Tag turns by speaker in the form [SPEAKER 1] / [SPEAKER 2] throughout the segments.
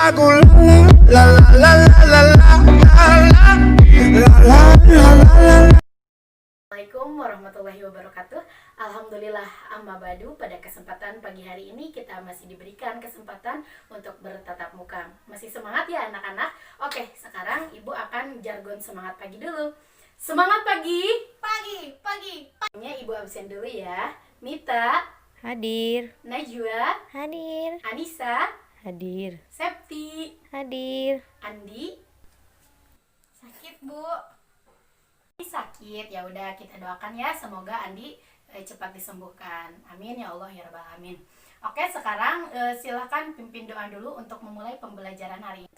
[SPEAKER 1] hago la la la la la la la la la la la la la.
[SPEAKER 2] Assalamualaikum warahmatullahi wabarakatuh. Alhamdulillah amma badu, pada kesempatan pagi hari ini kita masih diberikan kesempatan untuk bertatap muka. Masih semangat ya anak-anak? Oke, sekarang ibu akan jargon semangat pagi dulu. Semangat pagi. Pagi. Ibu absen dulu ya. Mita,
[SPEAKER 3] Hadir.
[SPEAKER 2] Najwa,
[SPEAKER 3] Hadir.
[SPEAKER 2] Anissa,
[SPEAKER 3] Hadir.
[SPEAKER 2] Septi,
[SPEAKER 3] Hadir.
[SPEAKER 2] Andi. Sakit bu. Sakit, ya udah kita doakan ya, semoga Andi cepat disembuhkan. Amin ya Allah ya rabbal alamin. Oke, sekarang silahkan pimpin doa dulu untuk memulai pembelajaran hari ini.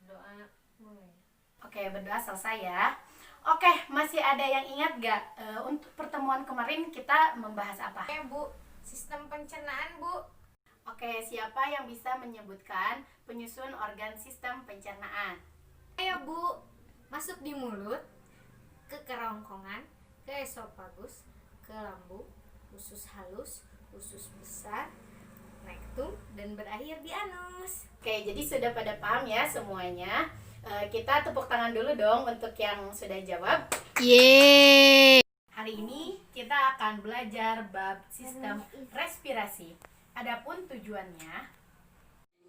[SPEAKER 2] Doa mulai. Oke, berdoa selesai ya. Oke, masih ada yang ingat gak untuk pertemuan kemarin kita membahas apa?
[SPEAKER 4] Oke Bu, sistem pencernaan Bu.
[SPEAKER 2] Oke, siapa yang bisa menyebutkan penyusun organ sistem pencernaan?
[SPEAKER 4] Ayo Bu, masuk di mulut, ke kerongkongan, ke esofagus, ke lambu, usus halus, usus besar, rektum, dan berakhir di anus.
[SPEAKER 2] Oke, jadi sudah pada paham ya semuanya. Kita tepuk tangan dulu dong untuk yang sudah jawab.
[SPEAKER 3] Yeay.
[SPEAKER 2] Hari ini kita akan belajar bab sistem respirasi. Adapun tujuannya,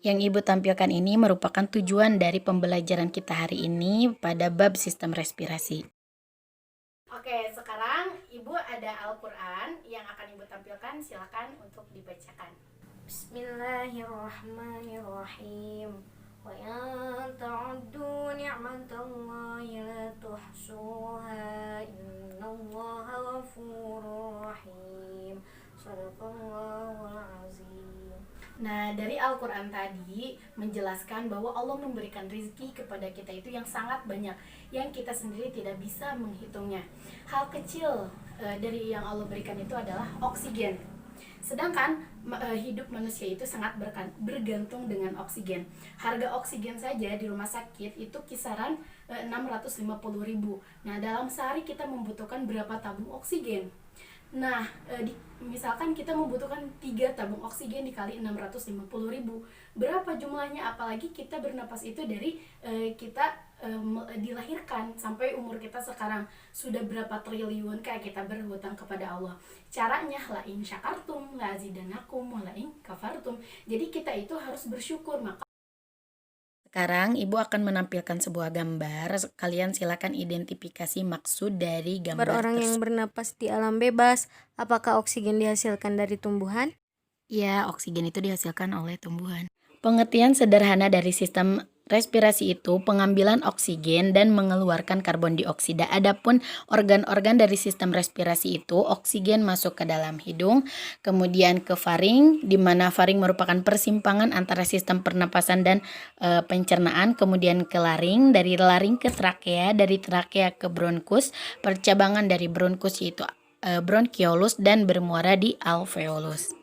[SPEAKER 2] yang ibu tampilkan ini merupakan tujuan dari pembelajaran kita hari ini pada bab sistem respirasi. Oke, sekarang ibu ada Al-Quran yang akan ibu tampilkan, silakan untuk dibacakan.
[SPEAKER 4] Bismillahirrahmanirrahim. Wa in ta'uddu ni'matallahi la tuhsuha, innallaha ghafurur rahim. Shadaqallahul azim.
[SPEAKER 2] Nah, dari Al-Quran tadi menjelaskan bahwa Allah memberikan rezeki kepada kita itu yang sangat banyak, yang kita sendiri tidak bisa menghitungnya. Hal kecil dari yang Allah berikan itu adalah oksigen. Sedangkan hidup manusia itu sangat bergantung dengan oksigen. Harga oksigen saja di rumah sakit itu kisaran 650.000. Nah, dalam sehari kita membutuhkan berapa tabung oksigen? Nah, misalkan kita membutuhkan 3 tabung oksigen dikali 650.000, berapa jumlahnya? Apalagi kita bernapas itu dari kita dilahirkan sampai umur kita sekarang sudah berapa triliun kayak kita berhutang kepada Allah. Caranya la in syakartum la azidanakum wa la in kafartum. Jadi kita itu harus bersyukur. Maka sekarang ibu akan menampilkan sebuah gambar. Kalian silakan identifikasi maksud dari gambar
[SPEAKER 3] Orang yang bernapas di alam bebas, apakah oksigen dihasilkan dari tumbuhan?
[SPEAKER 2] Ya, oksigen itu dihasilkan oleh tumbuhan. Pengertian sederhana dari sistem respirasi itu pengambilan oksigen dan mengeluarkan karbon dioksida. Adapun organ-organ dari sistem respirasi itu, oksigen masuk ke dalam hidung, kemudian ke faring, di mana faring merupakan persimpangan antara sistem pernapasan dan pencernaan, kemudian ke laring, dari laring ke trakea, dari trakea ke bronkus, percabangan dari bronkus yaitu bronkiolus dan bermuara di alveolus.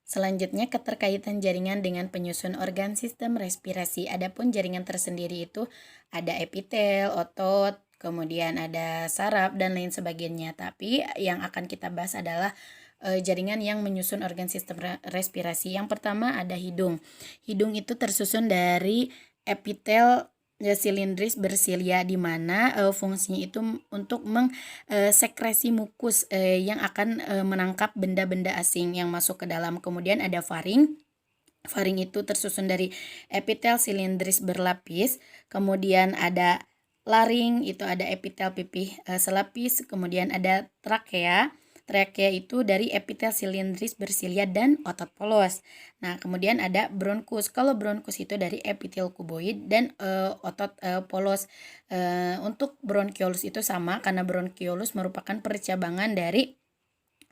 [SPEAKER 2] Selanjutnya, keterkaitan jaringan dengan penyusun organ sistem respirasi. Adapun jaringan tersendiri itu ada epitel, otot, kemudian ada saraf dan lain sebagainya. Tapi yang akan kita bahas adalah jaringan yang menyusun organ sistem respirasi. Yang pertama ada hidung. Hidung itu tersusun dari epitel silindris bersilia, di mana fungsinya itu untuk mengsekresi mukus yang akan menangkap benda-benda asing yang masuk ke dalam. Kemudian ada faring. Faring itu tersusun dari epitel silindris berlapis. Kemudian ada laring, itu ada epitel pipih selapis. Kemudian ada trakea. Trakea itu dari epitel silindris bersilia dan otot polos. Nah, kemudian ada bronkus. Kalau bronkus itu dari epitel kuboid dan otot polos. Untuk bronkiolus itu sama, karena bronkiolus merupakan percabangan dari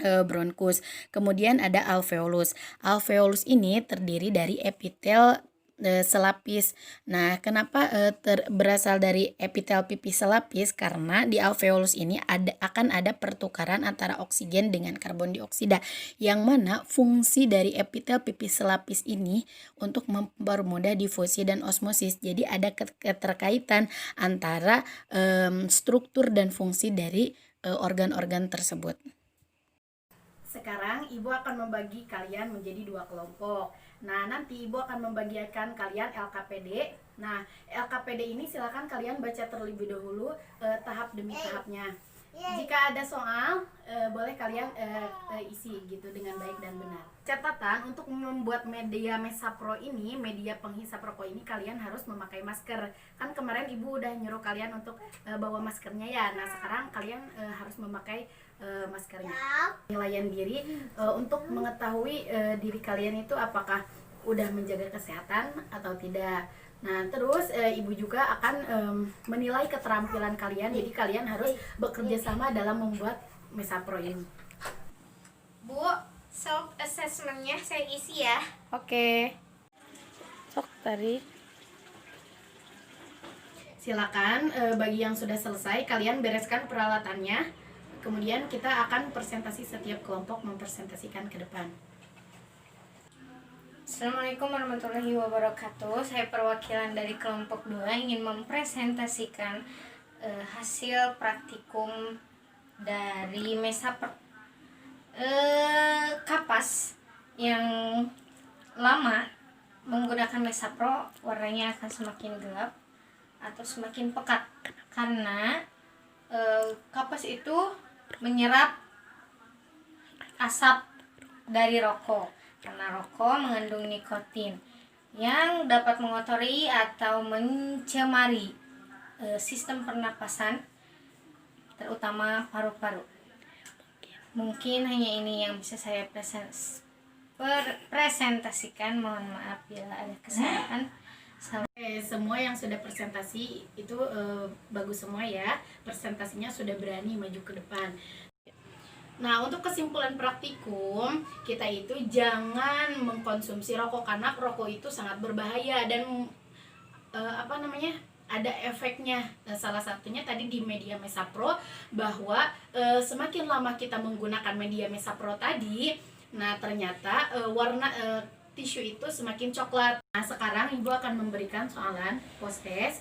[SPEAKER 2] bronkus. Kemudian ada alveolus. Alveolus ini terdiri dari epitel selapis. Nah, kenapa berasal dari epitel pipih selapis? Karena di alveolus ini akan ada pertukaran antara oksigen dengan karbon dioksida, yang mana fungsi dari epitel pipih selapis ini untuk mempermudah difusi dan osmosis. Jadi ada keterkaitan antara struktur dan fungsi dari organ-organ tersebut. Sekarang Ibu akan membagi kalian menjadi 2 kelompok. Nah, nanti Ibu akan membagikan kalian LKPD. Nah, LKPD ini silakan kalian baca terlebih dahulu tahap demi tahapnya. Jika ada soal, boleh kalian isi gitu dengan baik dan benar. Catatan, untuk membuat media Mesapro ini, media penghisap rokok ini, kalian harus memakai masker. Kan kemarin Ibu udah nyuruh kalian untuk bawa maskernya ya. Nah, sekarang kalian harus memakai maskernya. Penilaian diri untuk mengetahui diri kalian itu apakah udah menjaga kesehatan atau tidak. Nah, terus Ibu juga akan menilai keterampilan kalian. Jadi kalian harus bekerja sama dalam membuat Mesapro ini.
[SPEAKER 4] Bu, self assessmentnya saya isi ya.
[SPEAKER 3] Oke. Sok tarik.
[SPEAKER 2] Silakan bagi yang sudah selesai kalian bereskan peralatannya. Kemudian kita akan presentasi, setiap kelompok mempresentasikan ke depan.
[SPEAKER 4] Assalamualaikum warahmatullahi wabarakatuh. Saya perwakilan dari kelompok 2 ingin mempresentasikan hasil praktikum dari Mesapro. Kapas yang lama menggunakan Mesapro warnanya akan semakin gelap atau semakin pekat karena kapas itu menyerap asap dari rokok. Karena rokok mengandung nikotin yang dapat mengotori atau mencemari sistem pernapasan, terutama paru-paru. Mungkin hanya ini yang bisa saya presentasikan. Mohon maaf bila ada kesalahan.
[SPEAKER 2] Semua yang sudah presentasi itu bagus semua ya. Presentasinya sudah berani maju ke depan. Nah, untuk kesimpulan praktikum, kita itu jangan mengkonsumsi rokok karena rokok itu sangat berbahaya dan ada efeknya. Salah satunya tadi di media Mesapro bahwa semakin lama kita menggunakan media Mesapro tadi, nah ternyata warna tisu itu semakin coklat. Nah, sekarang Ibu akan memberikan soalan post-test.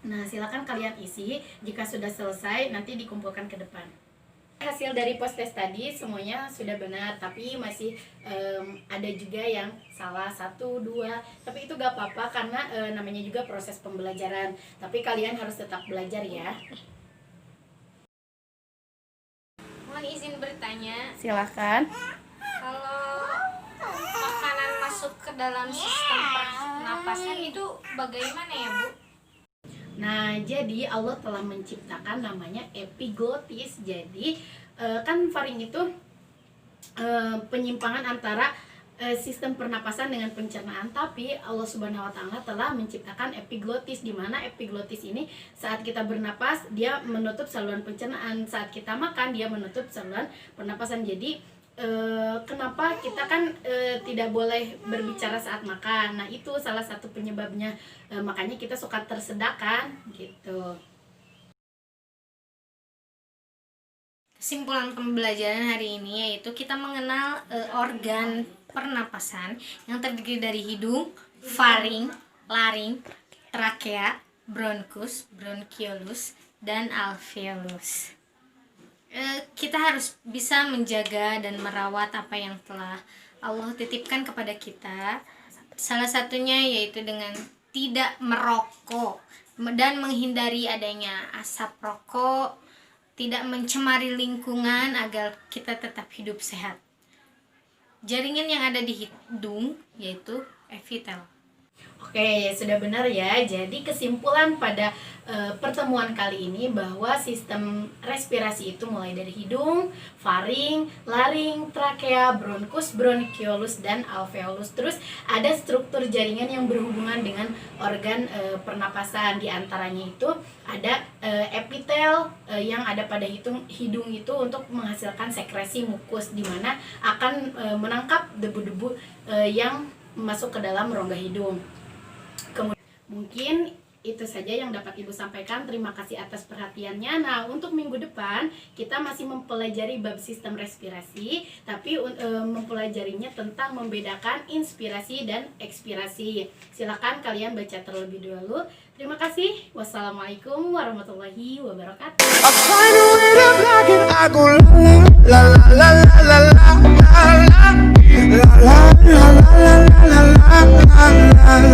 [SPEAKER 2] Nah, silakan kalian isi. Jika sudah selesai, nanti dikumpulkan ke depan. Hasil dari post-test tadi semuanya sudah benar, tapi masih ada juga yang salah 1, 2. Tapi itu gak apa-apa karena namanya juga proses pembelajaran. Tapi kalian harus tetap belajar ya.
[SPEAKER 4] Mohon izin bertanya,
[SPEAKER 3] Silakan.
[SPEAKER 4] kalau makanan masuk ke dalam sistem pernapasan itu bagaimana ya, Bu?
[SPEAKER 2] Nah, jadi Allah telah menciptakan namanya epiglotis. Jadi kan faring itu penyimpangan antara sistem pernapasan dengan pencernaan, tapi Allah Subhanahu wa taala telah menciptakan epiglotis, di mana epiglotis ini saat kita bernapas dia menutup saluran pencernaan, saat kita makan dia menutup saluran pernapasan. Jadi kenapa kita kan tidak boleh berbicara saat makan. Nah, itu salah satu penyebabnya. Makanya kita suka tersedak kan gitu.
[SPEAKER 4] Kesimpulan pembelajaran hari ini yaitu kita mengenal organ pernapasan yang terdiri dari hidung, faring, laring, trakea, bronkus, bronkiolus, dan alveolus. Kita harus bisa menjaga dan merawat apa yang telah Allah titipkan kepada kita. Salah satunya yaitu dengan tidak merokok dan menghindari adanya asap rokok, tidak mencemari lingkungan agar kita tetap hidup sehat. Jaringan yang ada di hidung yaitu epitel.
[SPEAKER 2] Oke, sudah benar ya. Jadi kesimpulan pada pertemuan kali ini bahwa sistem respirasi itu mulai dari hidung, faring, laring, trakea, bronkus, bronkiolus, dan alveolus. Terus ada struktur jaringan yang berhubungan dengan organ pernapasan. Di antaranya itu ada epitel yang ada pada hidung itu untuk menghasilkan sekresi mukus, di mana akan menangkap debu-debu yang masuk ke dalam rongga hidung. Kemudian mungkin Itu saja yang dapat Ibu sampaikan. Terima kasih atas perhatiannya. Nah, untuk minggu depan kita masih mempelajari bab sistem respirasi, tapi mempelajarinya tentang membedakan inspirasi dan ekspirasi. Silakan kalian baca terlebih dahulu. Terima kasih. Wassalamualaikum warahmatullahi wabarakatuh.
[SPEAKER 1] I find a way to block it. I go la la la la la la la la la la la la la la la la la la.